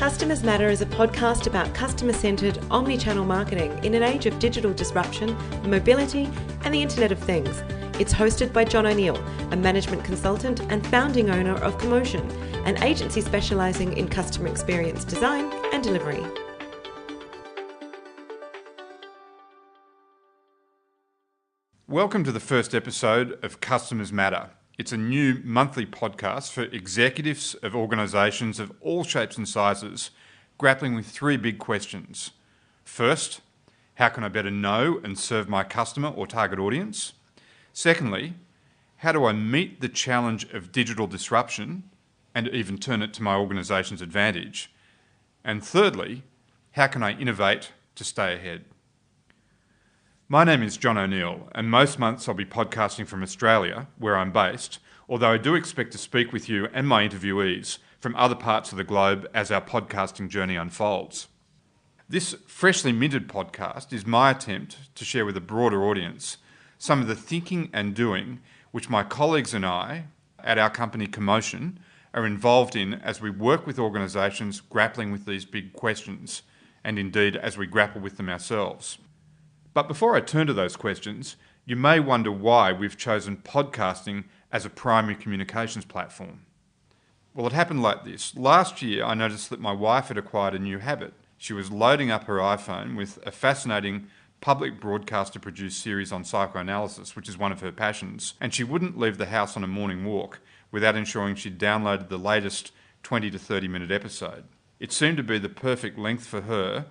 Customers Matter is a podcast about customer-centred, omni-channel marketing in an age of digital disruption, mobility, and the Internet of Things. It's hosted by John O'Neill, a management consultant and founding owner of Commotion, an agency specialising in customer experience design and delivery. Welcome to the first episode of Customers Matter. It's a new monthly podcast for executives of organisations of all shapes and sizes grappling with three big questions. First, how can I better know and serve my customer or target audience? Secondly, how do I meet the challenge of digital disruption and even turn it to my organisation's advantage? And thirdly, how can I innovate to stay ahead? My name is John O'Neill, and most months I'll be podcasting from Australia, where I'm based, although I do expect to speak with you and my interviewees from other parts of the globe as our podcasting journey unfolds. This freshly minted podcast is my attempt to share with a broader audience some of the thinking and doing which my colleagues and I at our company Commotion are involved in as we work with organisations grappling with these big questions, and indeed as we grapple with them ourselves. But before I turn to those questions, you may wonder why we've chosen podcasting as a primary communications platform. Well, it happened like this. Last year, I noticed that my wife had acquired a new habit. She was loading up her iPhone with a fascinating public broadcaster-produced series on psychoanalysis, which is one of her passions, and she wouldn't leave the house on a morning walk without ensuring she'd downloaded the latest 20 to 30-minute episode. It seemed to be the perfect length for her,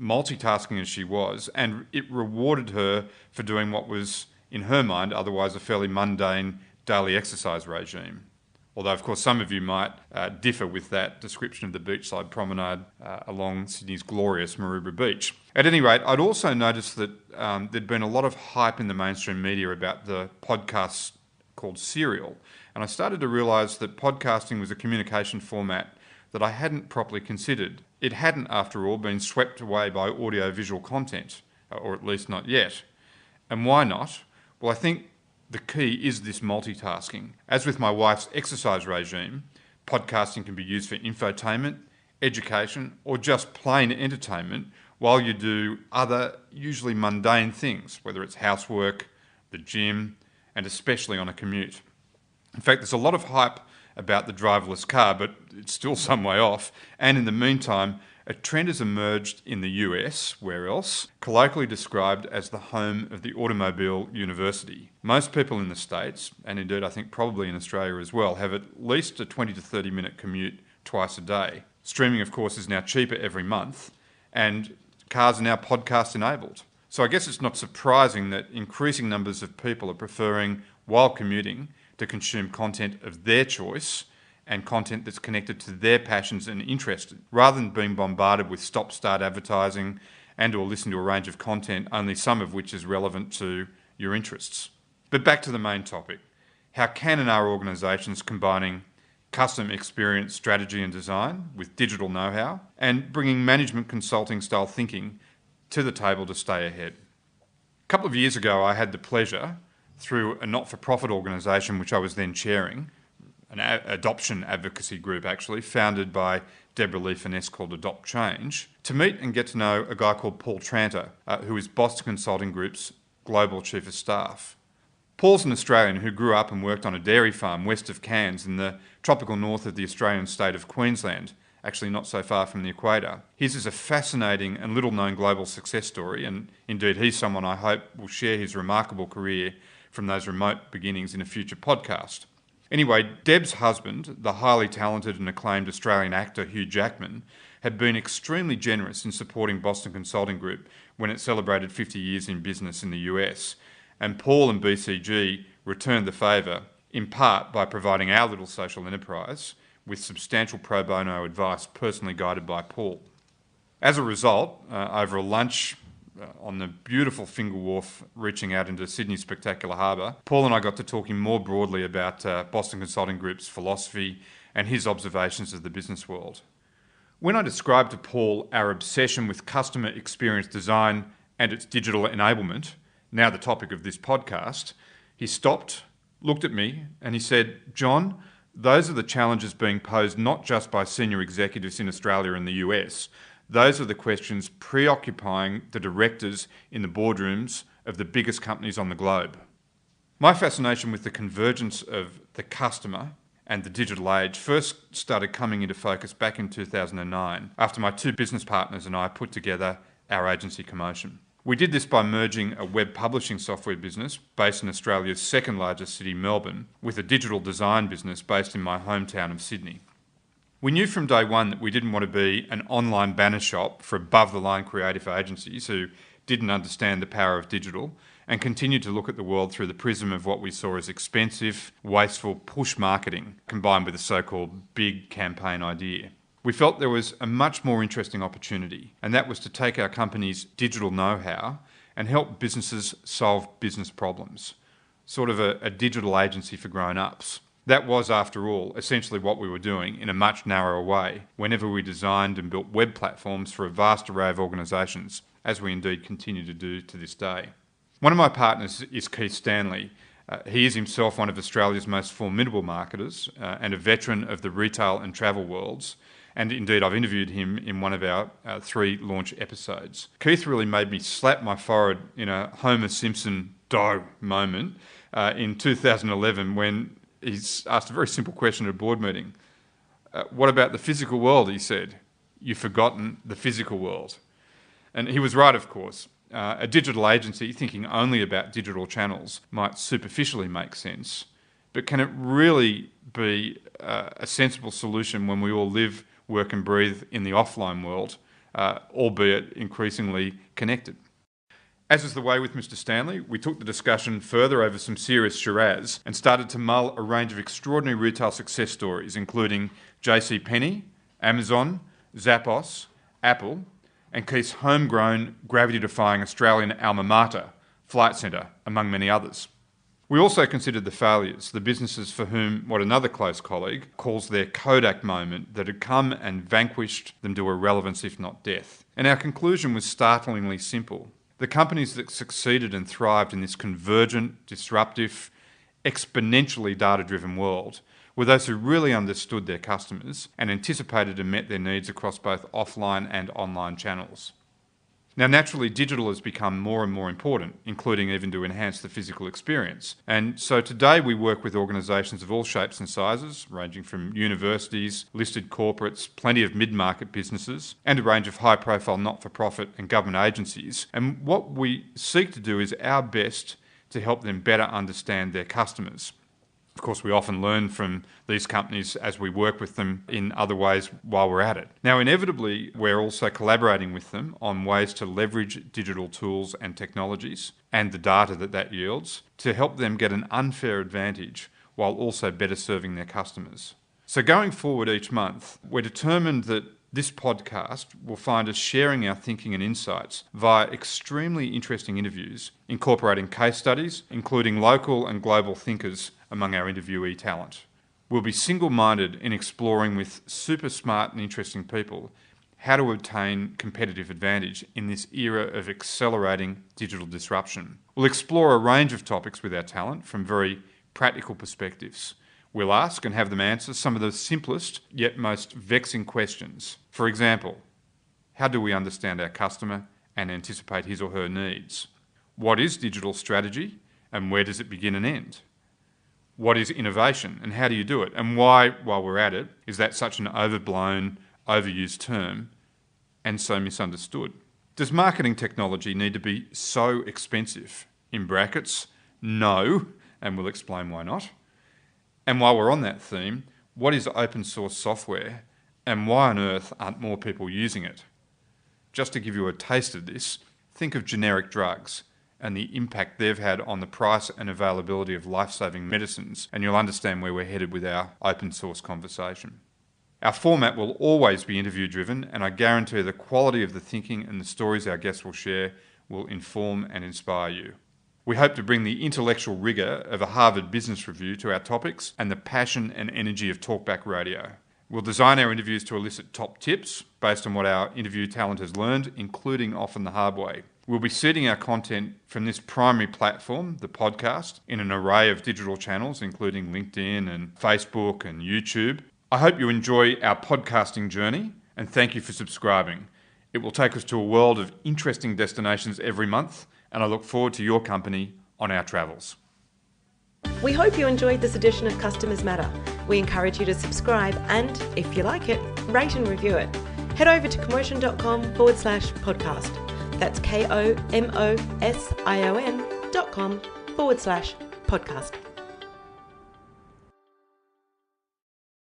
multitasking as she was, and it rewarded her for doing what was, in her mind, otherwise a fairly mundane daily exercise regime. Although, of course, some of you might differ with that description of the beachside promenade along Sydney's glorious Maroubra Beach. At any rate, I'd also noticed that there'd been a lot of hype in the mainstream media about the podcast called Serial, and I started to realise that podcasting was a communication format that I hadn't properly considered. It hadn't, after all, been swept away by audio-visual content, or at least not yet. And why not? Well, I think the key is this multitasking. As with my wife's exercise regime, podcasting can be used for infotainment, education, or just plain entertainment while you do other, usually mundane things, whether it's housework, the gym, and especially on a commute. In fact, there's a lot of hype about the driverless car, but it's still some way off. And in the meantime, a trend has emerged in the US, where else, colloquially described as the home of the automobile university. Most people in the States, and indeed I think probably in Australia as well, have at least a 20 to 30 minute commute twice a day. Streaming, of course, is now cheaper every month, and cars are now podcast enabled. So I guess it's not surprising that increasing numbers of people are preferring, while commuting, to consume content of their choice and content that's connected to their passions and interests, rather than being bombarded with stop-start advertising and or listen to a range of content, only some of which is relevant to your interests. But back to the main topic. How can and are organisations combining custom experience strategy and design with digital know-how and bringing management consulting style thinking to the table to stay ahead? A couple of years ago, I had the pleasure, through a not-for-profit organisation which I was then chairing, an adoption advocacy group actually, founded by Deborah Lee Finesse called Adopt Change, to meet and get to know a guy called Paul Tranter, who is Boston Consulting Group's Global Chief of Staff. Paul's an Australian who grew up and worked on a dairy farm west of Cairns in the tropical north of the Australian state of Queensland, actually not so far from the equator. His is a fascinating and little-known global success story, and indeed he's someone I hope will share his remarkable career from those remote beginnings in a future podcast. Anyway, Deb's husband, the highly talented and acclaimed Australian actor Hugh Jackman, had been extremely generous in supporting Boston Consulting Group when it celebrated 50 years in business in the US, and Paul and BCG returned the favour, in part by providing our little social enterprise with substantial pro bono advice personally guided by Paul. As a result, over a lunch on the beautiful Fingal Wharf reaching out into Sydney's spectacular harbour, Paul and I got to talking more broadly about Boston Consulting Group's philosophy and his observations of the business world. When I described to Paul our obsession with customer experience design and its digital enablement, now the topic of this podcast, he stopped, looked at me, and he said, "John, Those are the challenges being posed not just by senior executives in Australia and the US. Those are the questions preoccupying the directors in the boardrooms of the biggest companies on the globe. My fascination with the convergence of the customer and the digital age first started coming into focus back in 2009 after my two business partners and I put together our agency Commotion. We did this by merging a web publishing software business based in Australia's second largest city, Melbourne, with a digital design business based in my hometown of Sydney. We knew from day one that we didn't want to be an online banner shop for above-the-line creative agencies who didn't understand the power of digital and continued to look at the world through the prism of what we saw as expensive, wasteful push marketing combined with a so-called big campaign idea. We felt there was a much more interesting opportunity, and that was to take our company's digital know-how and help businesses solve business problems, sort of a digital agency for grown-ups. That was, after all, essentially what we were doing in a much narrower way whenever we designed and built web platforms for a vast array of organisations, as we indeed continue to do to this day. One of my partners is Keith Stanley. He is himself one of Australia's most formidable marketers and a veteran of the retail and travel worlds. And indeed, I've interviewed him in one of our 3 launch episodes. Keith really made me slap my forehead in a Homer Simpson "doh" moment in 2011 when he's asked a very simple question at a board meeting. What about the physical world, he said. You've forgotten the physical world. And he was right, of course. A digital agency thinking only about digital channels might superficially make sense, but can it really be a sensible solution when we all live, work and breathe in the offline world, albeit increasingly connected? As is the way with Mr. Stanley, we took the discussion further over some serious Shiraz and started to mull a range of extraordinary retail success stories, including JCPenney, Amazon, Zappos, Apple, and Keith's homegrown, gravity-defying Australian alma mater, Flight Centre, among many others. We also considered the failures, the businesses for whom what another close colleague calls their Kodak moment that had come and vanquished them to irrelevance, if not death. And our conclusion was startlingly simple. The companies that succeeded and thrived in this convergent, disruptive, exponentially data-driven world were those who really understood their customers and anticipated and met their needs across both offline and online channels. Now, naturally, digital has become more and more important, including even to enhance the physical experience. And so today we work with organisations of all shapes and sizes, ranging from universities, listed corporates, plenty of mid-market businesses, and a range of high-profile not-for-profit and government agencies. And what we seek to do is our best to help them better understand their customers. Of course, we often learn from these companies as we work with them in other ways while we're at it. Now, inevitably, we're also collaborating with them on ways to leverage digital tools and technologies and the data that yields to help them get an unfair advantage while also better serving their customers. So going forward each month, we're determined that this podcast will find us sharing our thinking and insights via extremely interesting interviews, incorporating case studies, including local and global thinkers among our interviewee talent. We'll be single-minded in exploring with super smart and interesting people how to obtain competitive advantage in this era of accelerating digital disruption. We'll explore a range of topics with our talent from very practical perspectives. We'll ask and have them answer some of the simplest yet most vexing questions. For example, how do we understand our customer and anticipate his or her needs? What is digital strategy and where does it begin and end? What is innovation and how do you do it? And why, while we're at it, is that such an overblown, overused term and so misunderstood? Does marketing technology need to be so expensive? In brackets, no, and we'll explain why not. And while we're on that theme, what is open source software and why on earth aren't more people using it? Just to give you a taste of this, think of generic drugs and the impact they've had on the price and availability of life-saving medicines, and you'll understand where we're headed with our open source conversation. Our format will always be interview-driven, and I guarantee the quality of the thinking and the stories our guests will share will inform and inspire you. We hope to bring the intellectual rigour of a Harvard Business Review to our topics and the passion and energy of talkback radio. We'll design our interviews to elicit top tips based on what our interview talent has learned, including often the hard way. We'll be seeding our content from this primary platform, the podcast, in an array of digital channels, including LinkedIn and Facebook and YouTube. I hope you enjoy our podcasting journey, and thank you for subscribing. It will take us to a world of interesting destinations every month, and I look forward to your company on our travels. We hope you enjoyed this edition of Customers Matter. We encourage you to subscribe and, if you like it, rate and review it. Head over to commotion.com/podcast. That's KOMOSION.com/podcast.